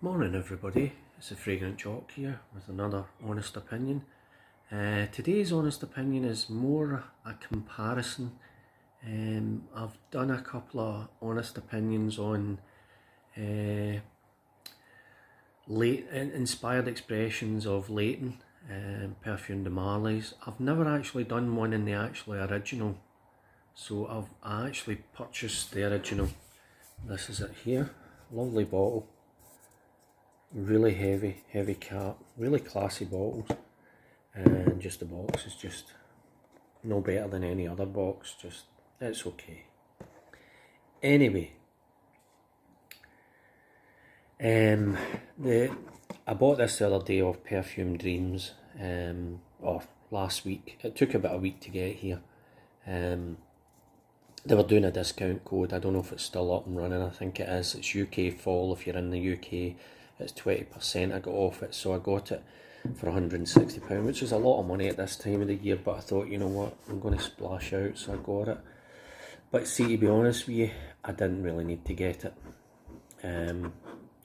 Morning everybody, it's the Fragrant Jock here with another honest opinion. Today's honest opinion is more a comparison. I've done a couple of honest opinions on inspired expressions of Layton, Perfume de Marley's. I've never actually done one in the actually original, so I actually purchased the original. This is it here, lovely bottle. Really heavy cap, really classy bottles, and just the box is just no better than any other box, just it's okay. Anyway, I bought this the other day off Perfume Dreams, or last week. It took about a week to get here. They were doing a discount code. I don't know if it's still up and running. I think it is. It's UK fall. If you're in the UK, it's 20%. I got off it, so I got it for £160, which is a lot of money at this time of the year, but I thought, you know what, I'm going to splash out, so I got it. But see, to be honest with you, I didn't really need to get it.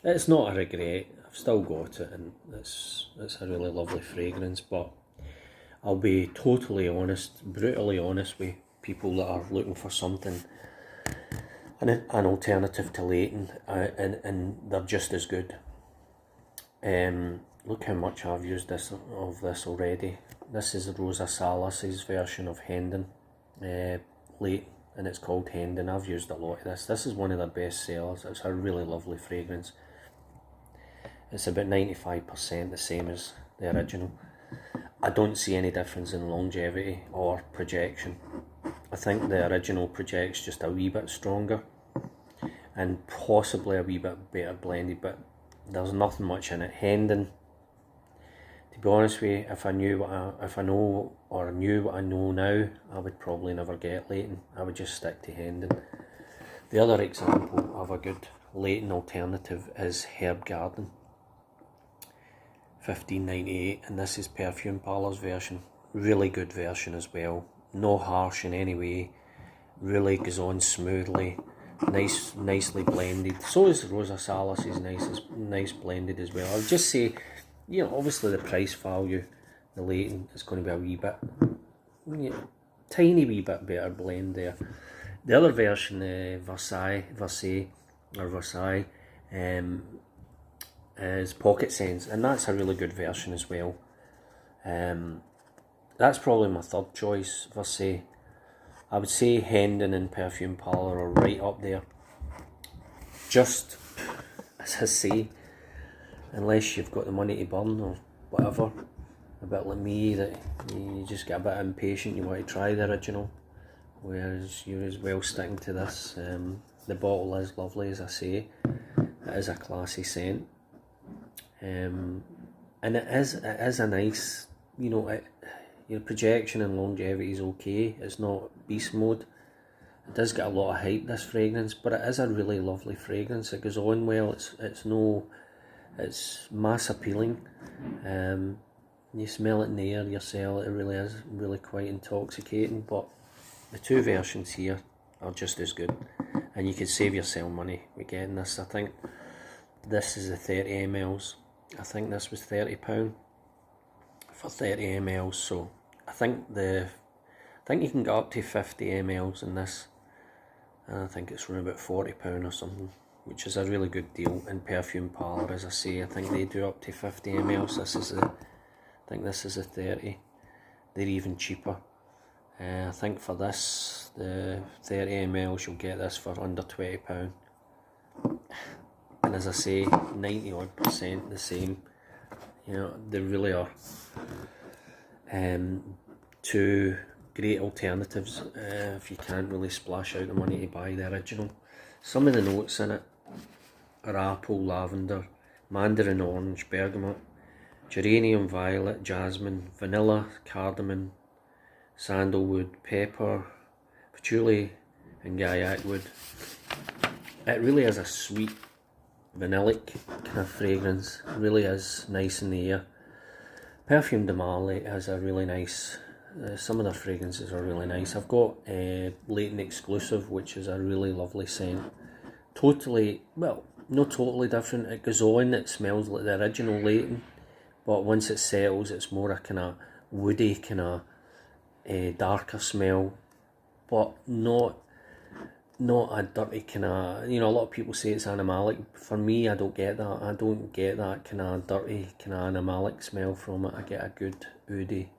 It's not a regret. I've still got it, and it's a really lovely fragrance, but I'll be totally honest, brutally honest with people that are looking for something, an alternative to Layton, and they're just as good. Look how much I've used this already. This is Rosa Salas's version of Hendon Layton, and it's called Hendon. I've used a lot of this. This is one of their best sellers. It's a really lovely fragrance. It's about 95% the same as the original. I don't see any difference in longevity or projection. I think the original projects just a wee bit stronger and possibly a wee bit better blended, but there's nothing much in it. Hendon, to be honest with you, if I knew what I know now, I would probably never get Layton. I would just stick to Hendon. The other example of a good Layton alternative is Herb Garden, £15.98, and this is Perfume Parlour's version. Really good version as well. No harsh in any way. Really goes on smoothly. Nicely blended. So is Rosa Salas's nice blended as well. I would just say, you know, obviously the price value, the Layton is going to be a wee bit, you know, tiny wee bit better blend there. The other version, Versailles, is Pocket Sense, and that's a really good version as well. That's probably my third choice, Versailles. I would say Hendon and Perfume Parlour are right up there. Just, as I say, unless you've got the money to burn or whatever, a bit like me, that you just get a bit impatient, you want to try the original, whereas you're as well sticking to this. The bottle is lovely, as I say. It is a classy scent. And it is a nice, you know, your projection and longevity is okay. It's not beast mode. It does get a lot of hype, this fragrance, but it is a really lovely fragrance. It goes on well. It's mass appealing. You smell it in the air yourself. It really is really quite intoxicating. But the two versions here are just as good, and you could save yourself money with getting this. I think this is the 30 mls. I think this was £30 for 30 mls. So I think you can get up to 50 mls in this, and I think it's around about £40 or something, which is a really good deal. In Perfume Parlour, as I say, I think they do up to 50 mls. I think this is a 30. They're even cheaper. I think for this, the 30 mls, you'll get this for under £20. And as I say, 90% the same. You know, they really are. Two great alternatives if you can't really splash out the money to buy the original. Some of the notes in it are apple, lavender, mandarin orange, bergamot, geranium, violet, jasmine, vanilla, cardamom, sandalwood, pepper, patchouli and gaiac wood. It really is a sweet, vanillic kind of fragrance. It really is nice in the air. Perfume de Marley has a really nice, some of their fragrances are really nice. I've got Layton Exclusive, which is a really lovely scent. Totally, well, not totally different. It goes on, it smells like the original Layton, but once it settles, it's more a kind of woody, kind of darker smell, but not a dirty kind of, you know, a lot of people say it's animalic. For me, I don't get that. I don't get that kind of dirty, kind of animalic smell from it. I get a good woody,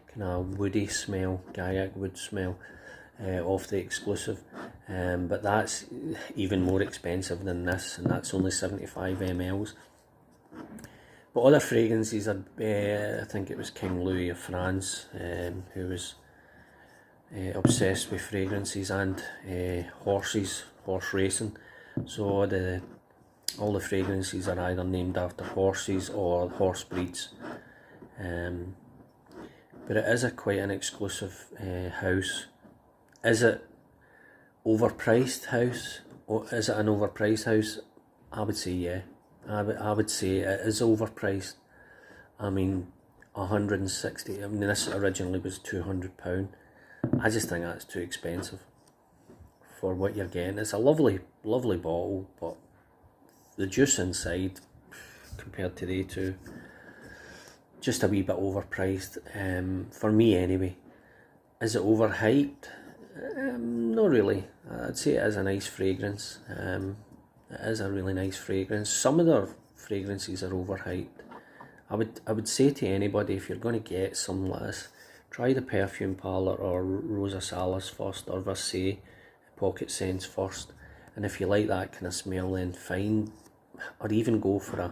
kind of woody smell, Gaiac wood smell off the exclusive. But that's even more expensive than this, and that's only 75 mls. But other fragrances are, I think it was King Louis of France, who was obsessed with fragrances and horse racing. So all the fragrances are either named after horses or horse breeds. But it is quite an exclusive house. Is it overpriced house? Or is it an overpriced house? I would say yeah. I would say it is overpriced. I mean, 160. I mean, this originally was £200. I just think that's too expensive for what you're getting. It's a lovely bottle, but the juice inside, compared to the two, just a wee bit overpriced. For me anyway. Is it overhyped? Not really. I'd say it is a nice fragrance. It is a really nice fragrance. Some of their fragrances are overhyped. I would say to anybody, if you're going to get something like this, try the Perfume Parlour or Rosa Salas first, or Versailles Pocket Scents first. And if you like that kind of smell, then fine. Or even go for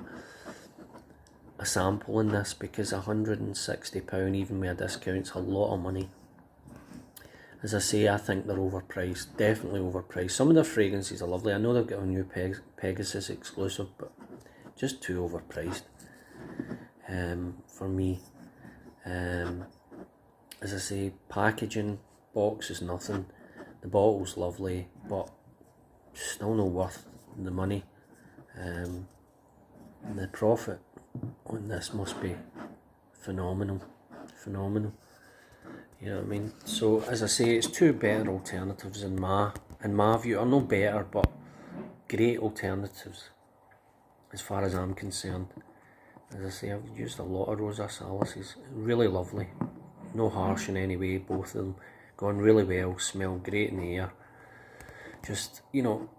a sample in this, because £160, even with a discount, is a lot of money. As I say, I think they're overpriced, definitely overpriced. Some of their fragrances are lovely. I know they've got a new Pegasus exclusive, but just too overpriced for me. As I say, packaging, box is nothing. The bottle's lovely, but still not worth the money. The profit on this must be phenomenal. You know what I mean? So, as I say, it's two better alternatives in my view. Or not better, but great alternatives as far as I'm concerned. As I say, I've used a lot of Rosa Salases. Really lovely. No harsh in any way, both of them. Gone really well, smell great in the air. Just, you know,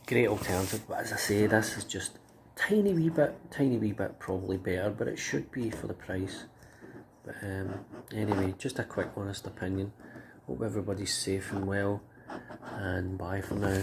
great alternative. But as I say, this is just tiny wee bit probably better, but it should be for the price. But anyway, just a quick honest opinion. Hope everybody's safe and well, and bye for now.